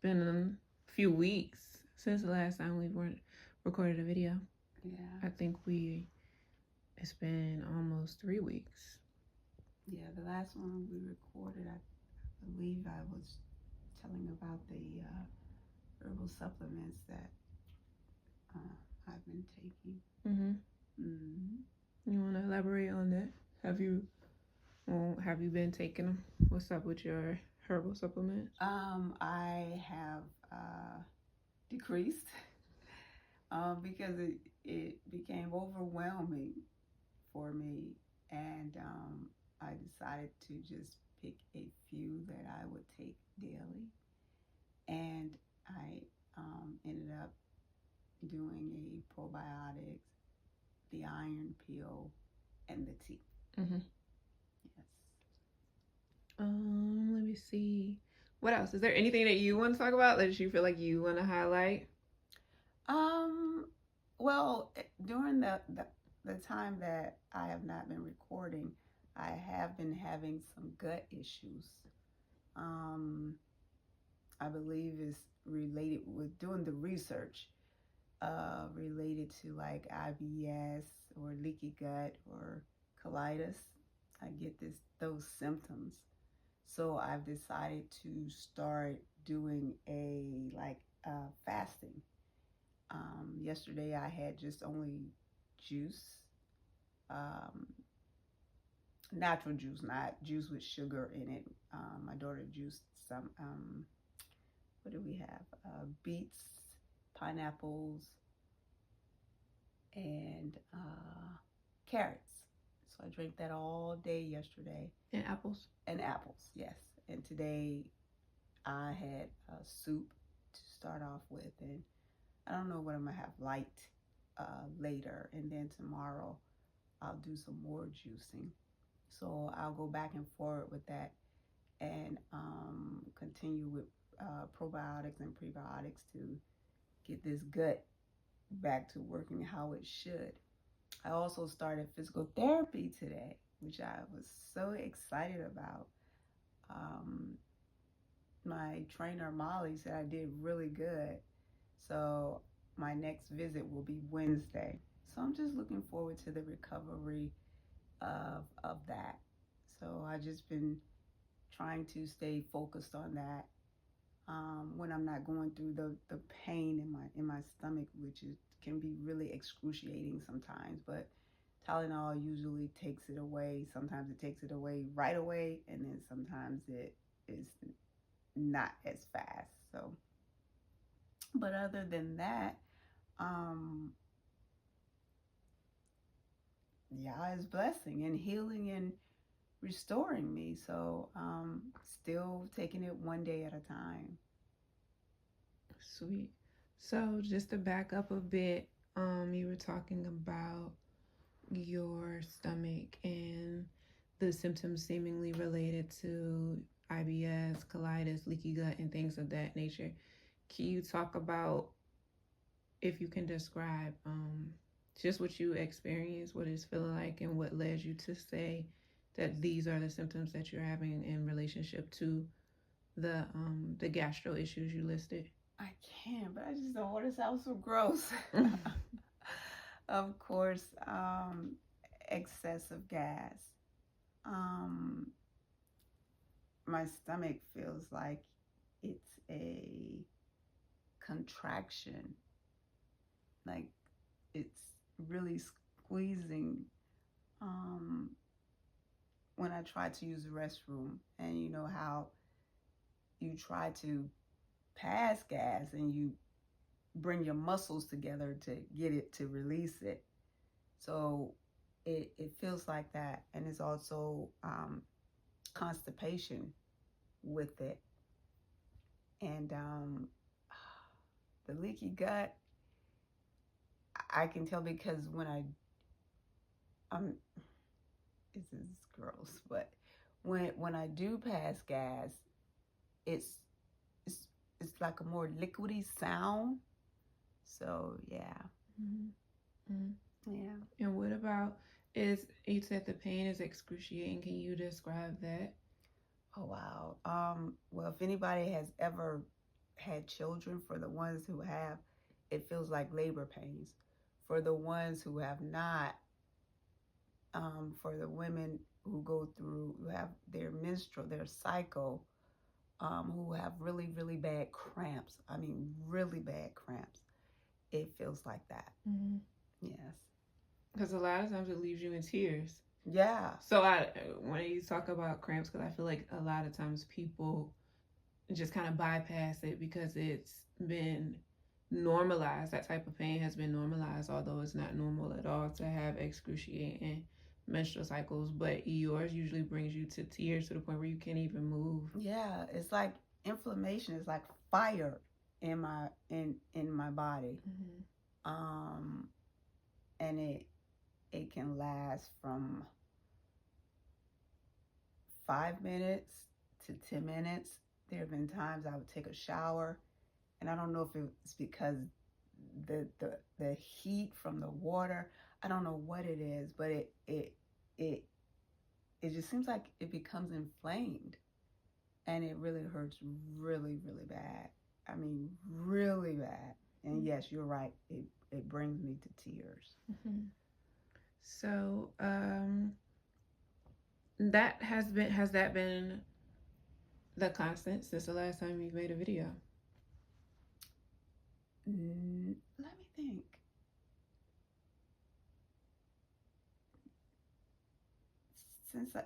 been a few weeks since the last time we recorded a video. Yeah. I think it's been almost 3 weeks. Yeah, the last one we recorded, I believe I was telling about the herbal supplements that I've been taking. You want to elaborate on that? Have you been taking them? What's up with your herbal supplements? I have decreased because it became overwhelming for me, and I decided to just pick a few that I would take daily, and I ended up doing a probiotics, the iron pill, and the tea. Yes. Let me see. What else? Is there anything that you want to talk about that you feel like you want to highlight? Well, during the time that I have not been recording, I have been having some gut issues. I believe is related with doing the research, related to like IBS or leaky gut or colitis. I get those symptoms. So I've decided to start doing fasting. Yesterday I had just only juice, natural juice, not juice with sugar in it. My daughter juiced some, what do we have? Beets, pineapples, and carrots. So I drank that all day yesterday. And apples? And apples, yes. And today I had a soup to start off with, and I don't know what I'm gonna have light later, and then tomorrow I'll do some more juicing. So I'll go back and forward with that, and continue with probiotics and prebiotics to get this gut back to working how it should. I also started physical therapy today, which I was so excited about. My trainer Molly said I did really good. So my next visit will be Wednesday. So I'm just looking forward to the recovery of that. So I just been trying to stay focused on that when I'm not going through the pain in my stomach, which can be really excruciating sometimes. But Tylenol usually takes it away. Sometimes it takes it away right away, and then sometimes it is not as fast. So, but other than that, Yah is blessing and healing and restoring me. So, still taking it one day at a time. Sweet. So just to back up a bit, you were talking about your stomach and the symptoms seemingly related to IBS, colitis, leaky gut, and things of that nature. Can you talk about, if you can describe just what you experienced, what it's feeling like, and what led you to say that these are the symptoms that you're having in relationship to the gastro issues you listed? I can, but I just don't want to sound so gross. Of course, excessive gas. My stomach feels like it's a contraction, like it's really squeezing when I try to use the restroom. And you know how you try to pass gas and you bring your muscles together to get it to release it. So it feels like that. And it's also constipation with it. And the leaky gut, I can tell because when this is gross, but when I do pass gas, it's like a more liquidy sound. So yeah. Yeah. And what about, you said the pain is excruciating. Can you describe that? Oh wow. Well, if anybody has ever had children, for the ones who have, it feels like labor pains. For the ones who have not, for the women who go through, who have their menstrual, their cycle, who have really, really bad cramps. I mean, really bad cramps. It feels like that. Mm-hmm. Yes. Because a lot of times it leaves you in tears. Yeah. So when you talk about cramps, because I feel like a lot of times people just kind of bypass it because it's been normalized. That type of pain has been normalized, although it's not normal at all to have excruciating menstrual cycles. But yours usually brings you to tears to the point where you can't even move. Yeah, it's like inflammation. It's like fire in my body. Mm-hmm. And it can last from 5 minutes to 10 minutes. There have been times I would take a shower, and I don't know if it's because the heat from the water. I don't know what it is, but it it just seems like it becomes inflamed, and it really hurts really, really bad. I mean, really bad. And yes, you're right. It brings me to tears. Mm-hmm. So that has that been the constant since the last time you made a video? Let me think. Since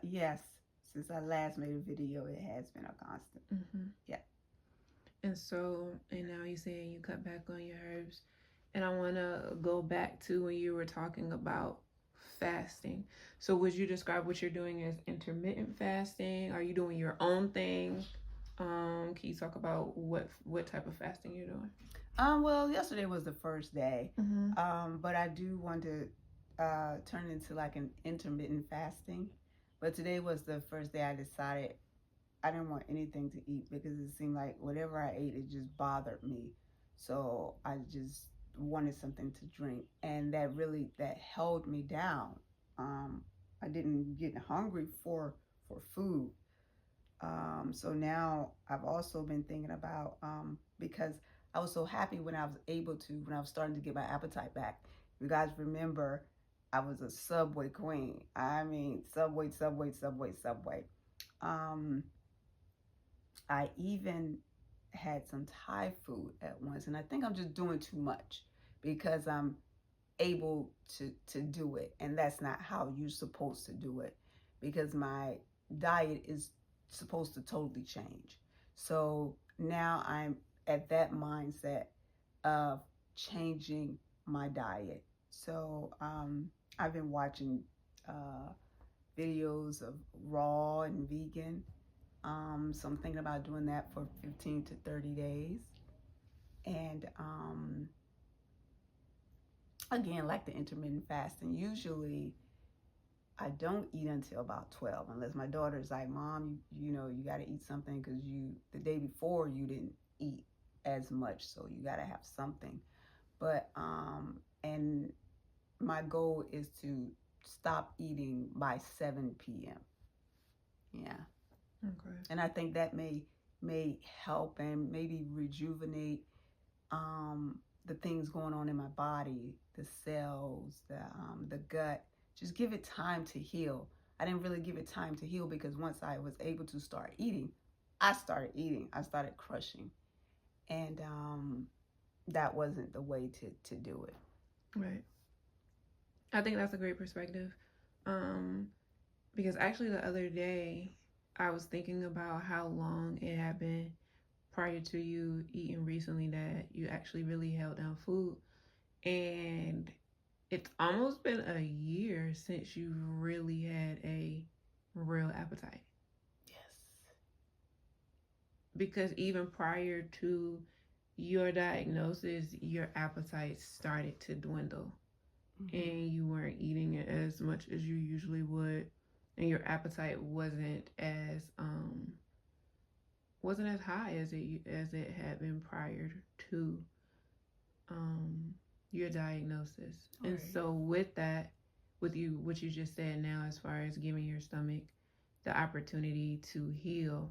I last made a video, it has been a constant. Mm-hmm. Yeah. And now you're saying you cut back on your herbs. And I want to go back to when you were talking about fasting. So would you describe what you're doing as intermittent fasting? Are you doing your own thing? Can you talk about what type of fasting you're doing? Well, yesterday was the first day. Mm-hmm. But I do want to turn into like an intermittent fasting. But today was the first day I decided I didn't want anything to eat because it seemed like whatever I ate, it just bothered me. So I just wanted something to drink, and that held me down. I didn't get hungry for food. So now I've also been thinking about because I was so happy when I was starting to get my appetite back. You guys remember I was a Subway queen. I mean, Subway, Subway, Subway, Subway. Um, I even had some Thai food at once, and I think I'm just doing too much because I'm able to do it, and that's not how you're supposed to do it, because my diet is supposed to totally change. So now I'm at that mindset of changing my diet. So I've been watching uh, videos of raw and vegan. So I'm thinking about doing that for 15 to 30 days. And again, like the intermittent fasting, usually I don't eat until about 12, unless my daughter's like, Mom, you know, you got to eat something because the day before you didn't eat as much. So you got to have something. But, and my goal is to stop eating by 7 p.m. Yeah. Okay. And I think that may help and maybe rejuvenate the things going on in my body, the cells, the gut. Just give it time to heal. I didn't really give it time to heal because once I was able to start eating, I started eating. I started crushing, and that wasn't the way to do it. Right. I think that's a great perspective. Because actually the other day I was thinking about how long it had been prior to you eating recently that you actually really held down food. And it's almost been a year since you really had a real appetite. Yes. Because even prior to your diagnosis, your appetite started to dwindle. Mm-hmm. And you weren't eating it as much as you usually would. And your appetite wasn't as high as it had been prior to your diagnosis. Right. And so with that, with you what you just said now as far as giving your stomach the opportunity to heal,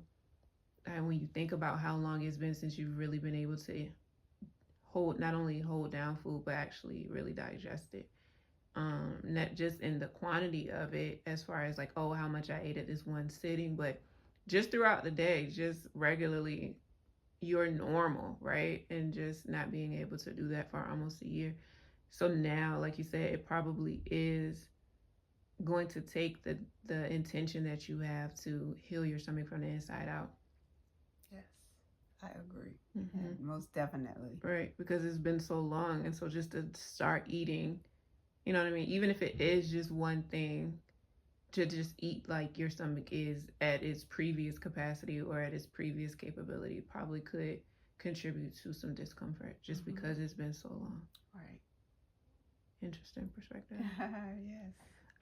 and when you think about how long it's been since you've really been able to not only hold down food but actually really digest it. Not just in the quantity of it as far as like, oh, how much I ate at this one sitting, but just throughout the day, just regularly, your normal, right? And just not being able to do that for almost a year. So now, like you said, it probably is going to take the intention that you have to heal your stomach from the inside out. Yes, I agree. Mm-hmm. Most definitely. Right, because it's been so long, and so just to start eating, you know what I mean? Even if it is just one thing, to just eat like your stomach is at its previous capacity or at its previous capability probably could contribute to some discomfort just because it's been so long. Right. Interesting perspective. Yes.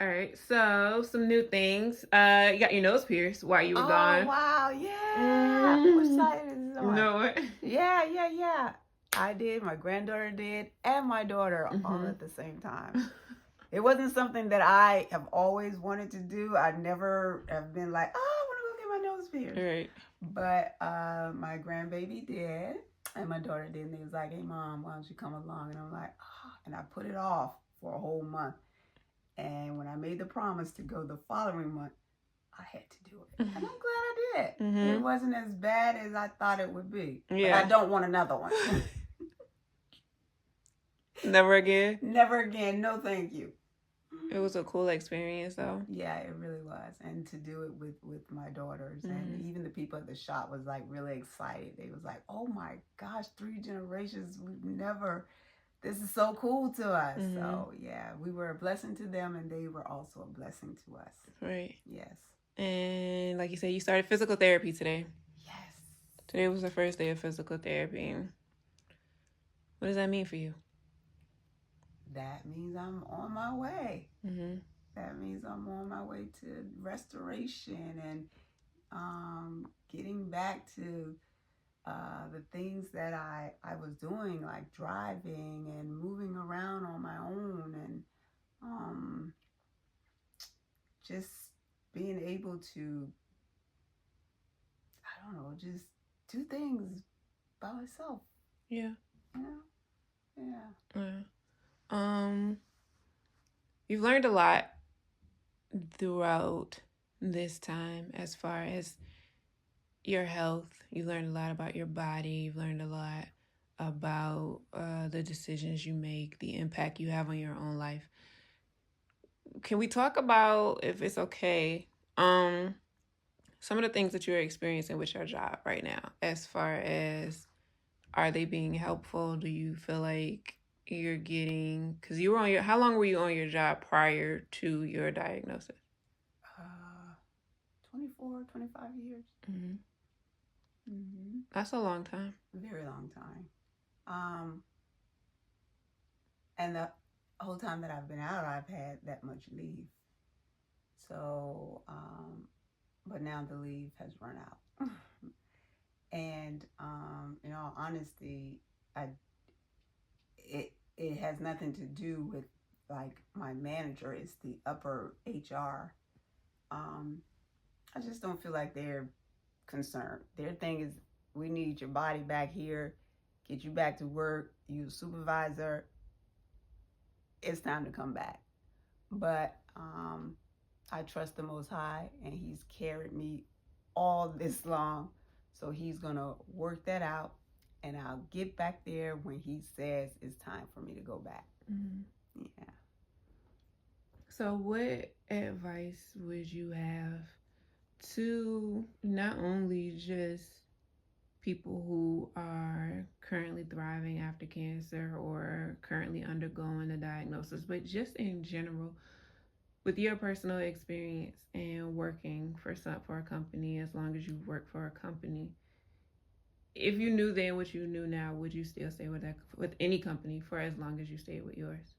All right, so some new things. You got your nose pierced while you were gone. Oh wow, yeah. Which side is it on? No what? Yeah. I did, my granddaughter did, and my daughter all at the same time. It wasn't something that I have always wanted to do. I never have been like, oh, I want to go get my nose pierced. Right. But my grandbaby did, and my daughter did, and they was like, hey mom, why don't you come along? And I'm like, oh, and I put it off for a whole month. And when I made the promise to go the following month, I had to do it. And I'm glad I did. It wasn't as bad as I thought it would be. Yeah. But I don't want another one. Never again? Never again. No, thank you. It was a cool experience, though. Yeah, it really was. And to do it with my daughters, and even the people at the shop was like really excited. They was like, oh my gosh, 3 generations. This is so cool to us. So yeah, we were a blessing to them, and they were also a blessing to us. Right. Yes. And like you said, you started physical therapy today. Yes. Today was the first day of physical therapy. What does that mean for you? That means I'm on my way. That means I'm on my way to restoration and getting back to the things that I was doing, like driving and moving around on my own, and just being able to, I don't know, just do things by myself. Yeah. Yeah. You've learned a lot throughout this time as far as your health. You learned a lot about your body. You've learned a lot about the decisions you make, the impact you have on your own life. Can we talk about, if it's okay, some of the things that you're experiencing with your job right now, as far as, are they being helpful? Do you feel like you're getting, because you were on how long were you on your job prior to your diagnosis? 24, 25 years. That's a long time. Very long time. And the whole time that I've been out, I've had that much leave. So, but now the leave has run out. And in all honesty, it has nothing to do with like my manager. It's the upper HR. I just don't feel like they're concerned. Their thing is, we need your body back here, get you back to work. You supervisor, it's time to come back. But I trust the Most High, and He's carried me all this long. So He's going to work that out, and I'll get back there when He says it's time for me to go back. Yeah. So what advice would you have to not only just people who are currently thriving after cancer or currently undergoing a diagnosis, but just in general, with your personal experience and working for a company, as long as you've worked for a company, if you knew then what you knew now, would you still stay with any company for as long as you stayed with yours?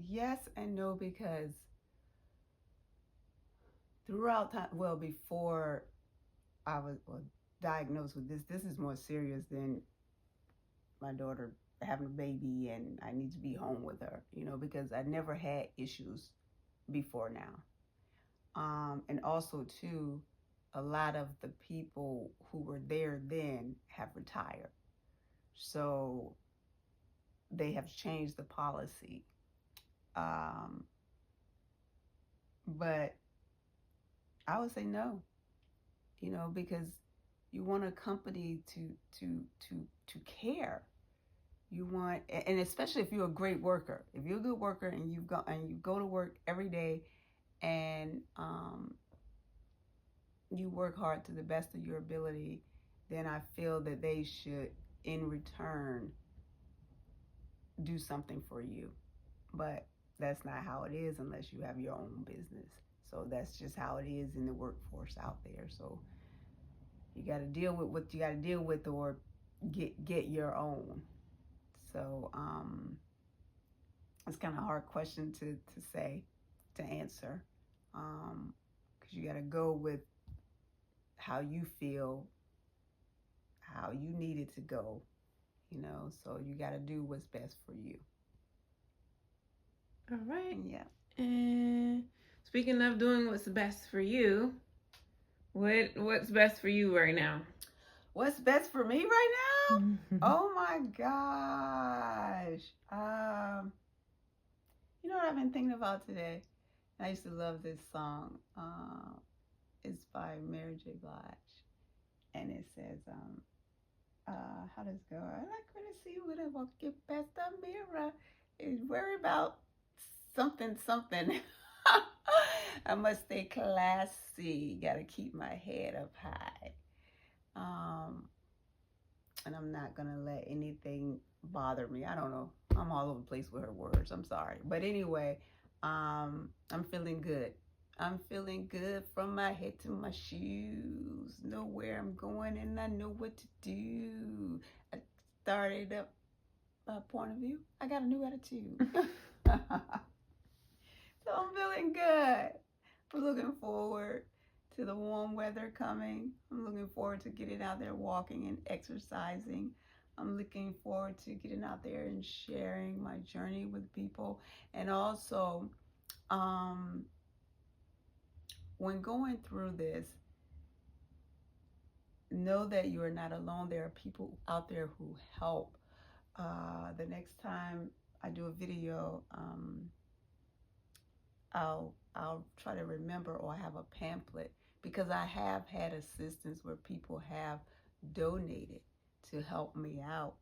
Yes and no, because throughout time, well, before I was diagnosed with this is more serious than my daughter having a baby and I need to be home with her, because I never had issues before now. And also, too, a lot of the people who were there then have retired. So they have changed the policy. Um, but I would say no, because you want a company to care. You want, and especially if you're a great worker, if you're a good worker and you go to work every day and you work hard to the best of your ability, then I feel that they should, in return, do something for you. But that's not how it is unless you have your own business. So that's just how it is in the workforce out there. So you got to deal with what you got to deal with, or get your own. So it's kind of a hard question to answer, because you got to go with how you feel, how you need it to go, so you got to do what's best for you. All right. Yeah. And speaking of doing what's best for you, what's best for you right now? What's best for me right now? Oh my gosh. You know what I've been thinking about today? I used to love this song. It's by Mary J. Blige, and it says, how does it go? I like when I see when I walk it past the mirror. Worry about something, something. I must stay classy. Gotta keep my head up high. And I'm not gonna let anything bother me. I don't know. I'm all over the place with her words. I'm sorry. But anyway, I'm feeling good. I'm feeling good from my head to my shoes. Know where I'm going and I know what to do. I started up my point of view. I got a new attitude. So I'm feeling good. I'm looking forward to the warm weather coming. I'm looking forward to getting out there walking and exercising. I'm looking forward to getting out there and sharing my journey with people. And also, when going through this, know that you are not alone. There are people out there who help. The next time I do a video, I'll try to remember, or have a pamphlet, because I have had assistance where people have donated to help me out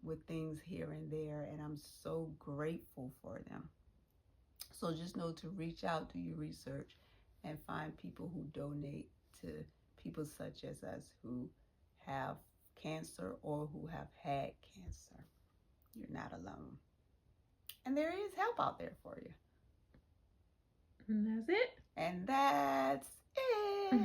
with things here and there, and I'm so grateful for them. So just know to reach out, do your research, and find people who donate to people such as us who have cancer or who have had cancer. You're not alone. And there is help out there for you. And that's it. And that's it.